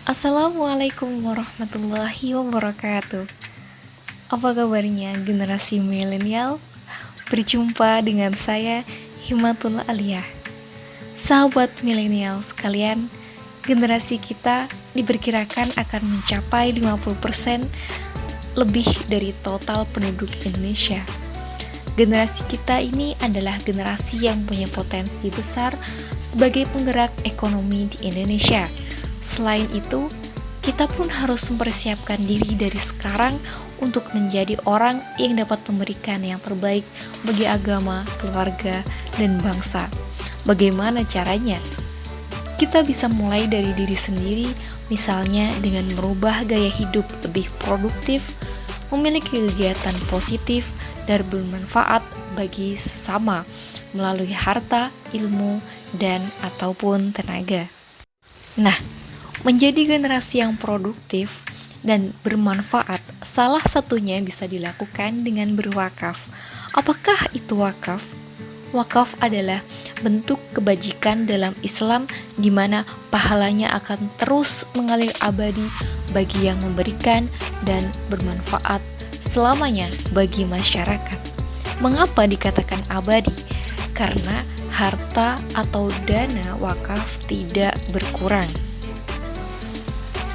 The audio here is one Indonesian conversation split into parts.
Assalamualaikum warahmatullahi wabarakatuh. Apa kabarnya generasi milenial? Berjumpa dengan saya Himatul Aliyah. Sahabat milenial sekalian, generasi kita diperkirakan akan mencapai 50% lebih dari total penduduk Indonesia. Generasi kita ini adalah generasi yang punya potensi besar sebagai penggerak ekonomi di Indonesia. Selain itu, kita pun harus mempersiapkan diri dari sekarang untuk menjadi orang yang dapat memberikan yang terbaik bagi agama, keluarga, dan bangsa. Bagaimana caranya? Kita bisa mulai dari diri sendiri, misalnya dengan merubah gaya hidup lebih produktif, memiliki kegiatan positif dan bermanfaat bagi sesama melalui harta, ilmu, dan ataupun tenaga. Nah, menjadi generasi yang produktif dan bermanfaat, salah satunya bisa dilakukan dengan berwakaf. Apakah itu wakaf? Wakaf adalah bentuk kebajikan dalam Islam di mana pahalanya akan terus mengalir abadi bagi yang memberikan dan bermanfaat selamanya bagi masyarakat. Mengapa dikatakan abadi? Karena harta atau dana wakaf tidak berkurang.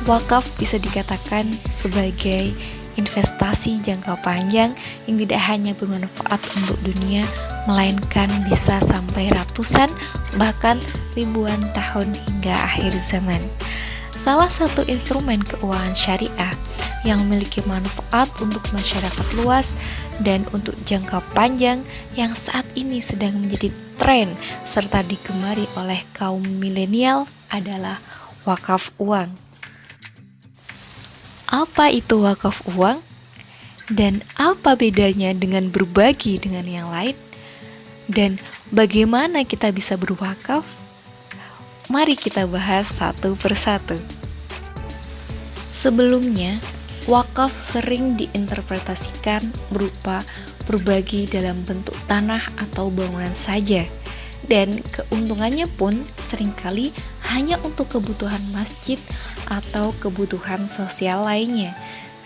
Wakaf bisa dikatakan sebagai investasi jangka panjang yang tidak hanya bermanfaat untuk dunia, melainkan bisa sampai ratusan, bahkan ribuan tahun hingga akhir zaman. Salah satu instrumen keuangan syariah yang memiliki manfaat untuk masyarakat luas dan untuk jangka panjang yang saat ini sedang menjadi tren serta digemari oleh kaum milenial adalah wakaf uang. Apa itu wakaf uang? Dan apa bedanya dengan berbagi dengan yang lain? Dan bagaimana kita bisa berwakaf? Mari kita bahas satu persatu. Sebelumnya, wakaf sering diinterpretasikan berupa berbagi dalam bentuk tanah atau bangunan saja. Dan keuntungannya pun seringkali hanya untuk kebutuhan masjid atau kebutuhan sosial lainnya,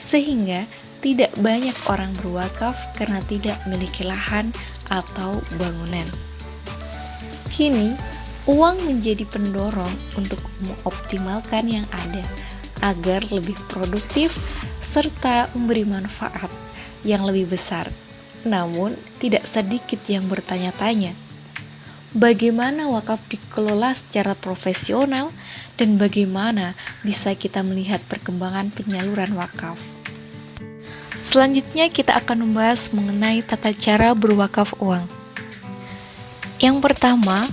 sehingga tidak banyak orang berwakaf karena tidak memiliki lahan atau bangunan. Kini, uang menjadi pendorong untuk mengoptimalkan yang ada agar lebih produktif serta memberi manfaat yang lebih besar. Namun, tidak sedikit yang bertanya-tanya, bagaimana wakaf dikelola secara profesional dan bagaimana bisa kita melihat perkembangan penyaluran wakaf. Selanjutnya kita akan membahas mengenai tata cara berwakaf uang. Yang pertama,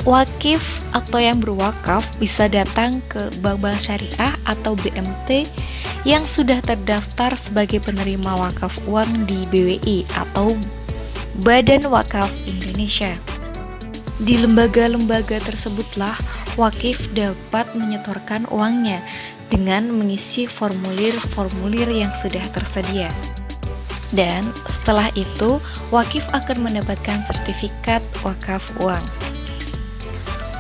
wakif atau yang berwakaf bisa datang ke bank syariah atau BMT yang sudah terdaftar sebagai penerima wakaf uang di BWI atau Badan Wakaf Indonesia. Di lembaga-lembaga tersebutlah wakif dapat menyetorkan uangnya dengan mengisi formulir-formulir yang sudah tersedia. Dan setelah itu, wakif akan mendapatkan sertifikat wakaf uang.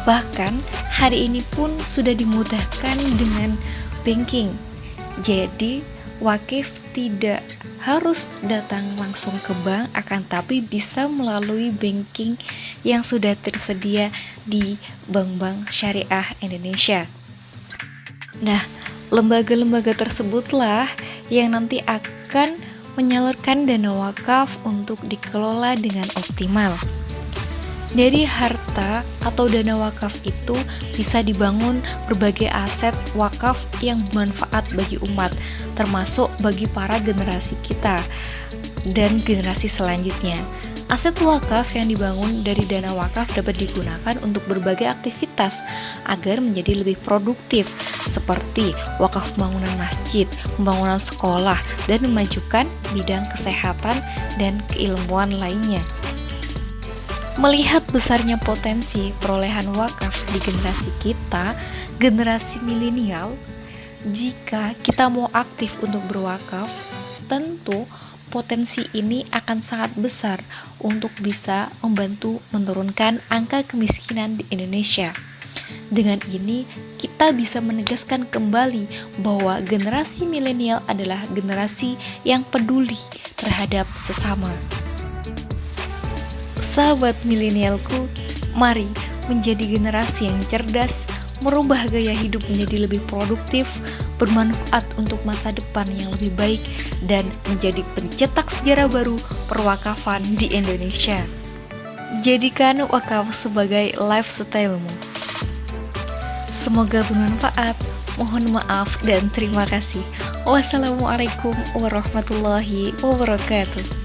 Bahkan, hari ini pun sudah dimudahkan dengan banking. Jadi, wakif tidak harus datang langsung ke bank, akan tapi bisa melalui banking yang sudah tersedia di bank-bank syariah Indonesia. Nah, lembaga-lembaga tersebutlah yang nanti akan menyalurkan dana wakaf untuk dikelola dengan optimal. Dari harta atau dana wakaf itu bisa dibangun berbagai aset wakaf yang bermanfaat bagi umat, termasuk bagi para generasi kita dan generasi selanjutnya. Aset wakaf yang dibangun dari dana wakaf dapat digunakan untuk berbagai aktivitas agar menjadi lebih produktif, seperti wakaf pembangunan masjid, pembangunan sekolah, dan memajukan bidang kesehatan dan keilmuan lainnya. Melihat besarnya potensi perolehan wakaf di generasi kita, generasi milenial, jika kita mau aktif untuk berwakaf, tentu potensi ini akan sangat besar untuk bisa membantu menurunkan angka kemiskinan di Indonesia. Dengan ini, kita bisa menegaskan kembali bahwa generasi milenial adalah generasi yang peduli terhadap sesama. Sahabat milenialku, mari menjadi generasi yang cerdas, merubah gaya hidup menjadi lebih produktif, bermanfaat untuk masa depan yang lebih baik, dan menjadi pencetak sejarah baru perwakafan di Indonesia. Jadikan wakaf sebagai lifestyle-mu. Semoga bermanfaat. Mohon maaf dan terima kasih. Wassalamualaikum warahmatullahi wabarakatuh.